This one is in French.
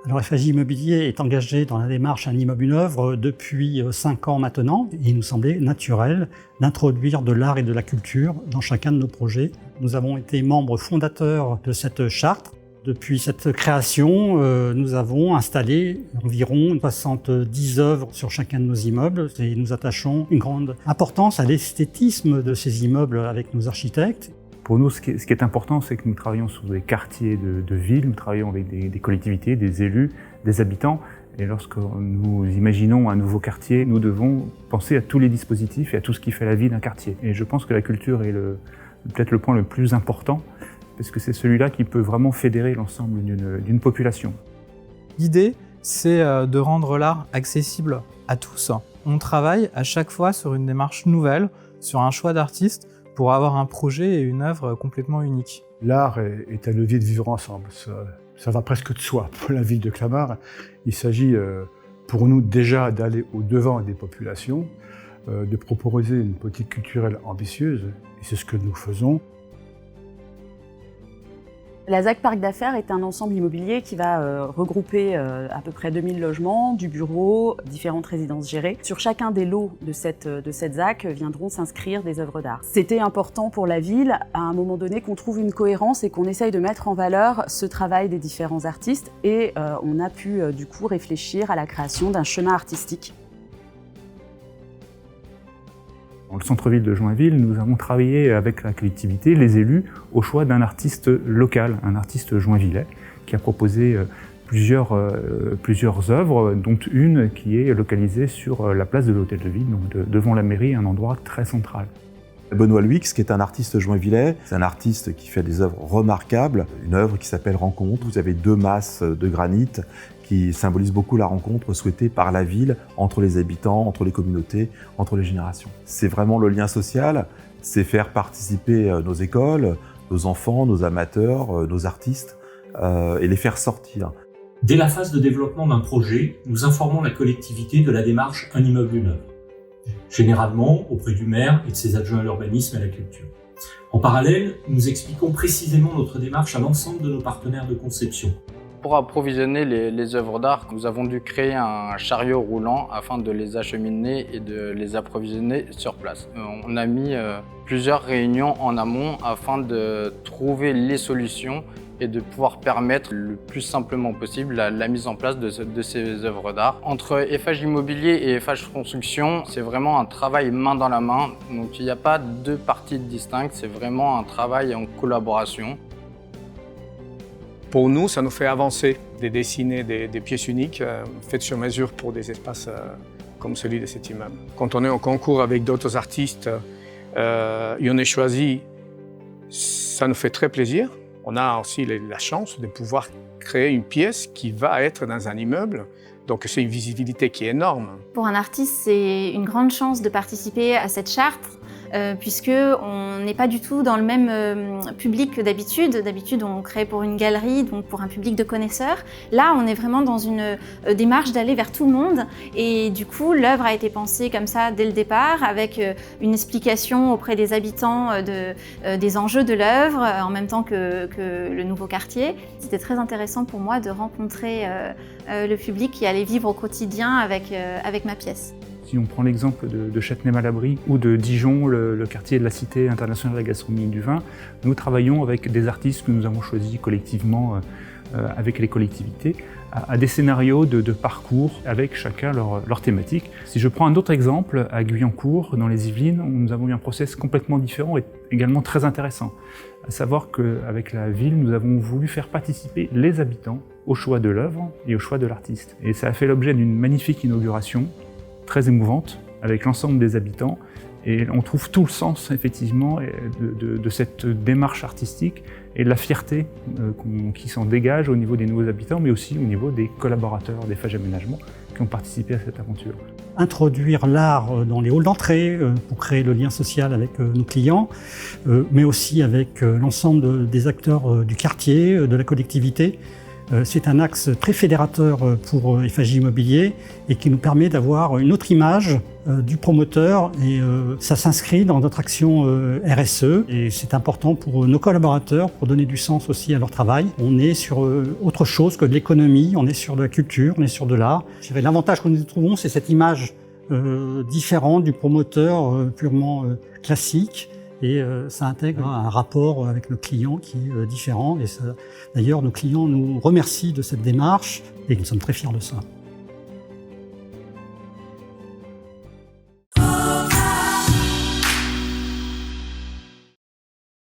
Alors FAJ Immobilier est engagé dans la démarche Un immeuble, une œuvre depuis 5 ans maintenant. Et il nous semblait naturel d'introduire de l'art et de la culture dans chacun de nos projets. Nous avons été membres fondateurs de cette charte. Depuis cette création, nous avons installé environ 70 œuvres sur chacun de nos immeubles et nous attachons une grande importance à l'esthétisme de ces immeubles avec nos architectes. Pour nous, ce qui est important, c'est que nous travaillons sur des quartiers de ville, nous travaillons avec des collectivités, des élus, des habitants. Et lorsque nous imaginons un nouveau quartier, nous devons penser à tous les dispositifs et à tout ce qui fait la vie d'un quartier. Et je pense que la culture est peut-être le point le plus important, parce que c'est celui-là qui peut vraiment fédérer l'ensemble d'une population. L'idée, c'est de rendre l'art accessible à tous. On travaille à chaque fois sur une démarche nouvelle, sur un choix d'artiste, pour avoir un projet et une œuvre complètement unique. L'art est un levier de vivre ensemble. Ça va presque de soi pour la ville de Clamart. Il s'agit pour nous déjà d'aller au-devant des populations, de proposer une politique culturelle ambitieuse, et c'est ce que nous faisons. La ZAC Parc d'Affaires est un ensemble immobilier qui va regrouper à peu près 2000 logements, du bureau, différentes résidences gérées. Sur chacun des lots de cette ZAC viendront s'inscrire des œuvres d'art. C'était important pour la ville, à un moment donné, qu'on trouve une cohérence et qu'on essaye de mettre en valeur ce travail des différents artistes. Et on a pu du coup réfléchir à la création d'un chemin artistique. Dans le centre-ville de Joinville, nous avons travaillé avec la collectivité, les élus, au choix d'un artiste local, un artiste joinvillais, qui a proposé plusieurs œuvres, dont une qui est localisée sur la place de l'Hôtel de Ville, donc devant la mairie, un endroit très central. Benoît Louix, qui est un artiste joinvillais, c'est un artiste qui fait des œuvres remarquables. Une œuvre qui s'appelle Rencontre. Vous avez 2 masses de granit qui symbolisent beaucoup la rencontre souhaitée par la ville entre les habitants, entre les communautés, entre les générations. C'est vraiment le lien social, c'est faire participer nos écoles, nos enfants, nos amateurs, nos artistes, et les faire sortir. Dès la phase de développement d'un projet, nous informons la collectivité de la démarche Un immeuble, une œuvre, généralement auprès du maire et de ses adjoints à l'urbanisme et à la culture. En parallèle, nous expliquons précisément notre démarche à l'ensemble de nos partenaires de conception. Pour approvisionner les œuvres d'art, nous avons dû créer un chariot roulant afin de les acheminer et de les approvisionner sur place. On a mis plusieurs réunions en amont afin de trouver les solutions et de pouvoir permettre le plus simplement possible la mise en place de ces œuvres d'art. Entre FH Immobilier et FH Construction, c'est vraiment un travail main dans la main. Donc il n'y a pas 2 parties distinctes, c'est vraiment un travail en collaboration. Pour nous, ça nous fait avancer de dessiner des pièces uniques faites sur mesure pour des espaces comme celui de cet immeuble. Quand on est en concours avec d'autres artistes et on est choisi, ça nous fait très plaisir. On a aussi la chance de pouvoir créer une pièce qui va être dans un immeuble. Donc c'est une visibilité qui est énorme. Pour un artiste, c'est une grande chance de participer à cette charte, puisqu'on n'est pas du tout dans le même public que d'habitude. D'habitude, on crée pour une galerie, donc pour un public de connaisseurs. Là, on est vraiment dans une démarche d'aller vers tout le monde. Et du coup, l'œuvre a été pensée comme ça dès le départ, avec une explication auprès des habitants des enjeux de l'œuvre, en même temps que le nouveau quartier. C'était très intéressant pour moi de rencontrer le public qui allait vivre au quotidien avec ma pièce. Si on prend l'exemple de Châtenay-Malabry ou de Dijon, le quartier de la Cité internationale de la gastronomie et du vin, nous travaillons avec des artistes que nous avons choisis collectivement avec les collectivités, à des scénarios de parcours avec chacun leur thématique. Si je prends un autre exemple, à Guyancourt, dans les Yvelines, nous avons eu un process complètement différent et également très intéressant. À savoir qu'avec la ville, nous avons voulu faire participer les habitants au choix de l'œuvre et au choix de l'artiste. Et ça a fait l'objet d'une magnifique inauguration, très émouvante, avec l'ensemble des habitants. Et on trouve tout le sens, effectivement, de cette démarche artistique et de la fierté qui s'en dégage au niveau des nouveaux habitants, mais aussi au niveau des collaborateurs des FH Aménagement qui ont participé à cette aventure. Introduire l'art dans les halls d'entrée pour créer le lien social avec nos clients, mais aussi avec l'ensemble des acteurs du quartier, de la collectivité. C'est un axe très fédérateur pour FAJ Immobilier et qui nous permet d'avoir une autre image du promoteur et ça s'inscrit dans notre action RSE et c'est important pour nos collaborateurs pour donner du sens aussi à leur travail. On est sur autre chose que de l'économie, on est sur de la culture, on est sur de l'art. Je dirais l'avantage que nous trouvons, c'est cette image différente du promoteur purement classique. Et ça intègre un rapport avec nos clients qui est différent. Et d'ailleurs, nos clients nous remercient de cette démarche et nous sommes très fiers de ça.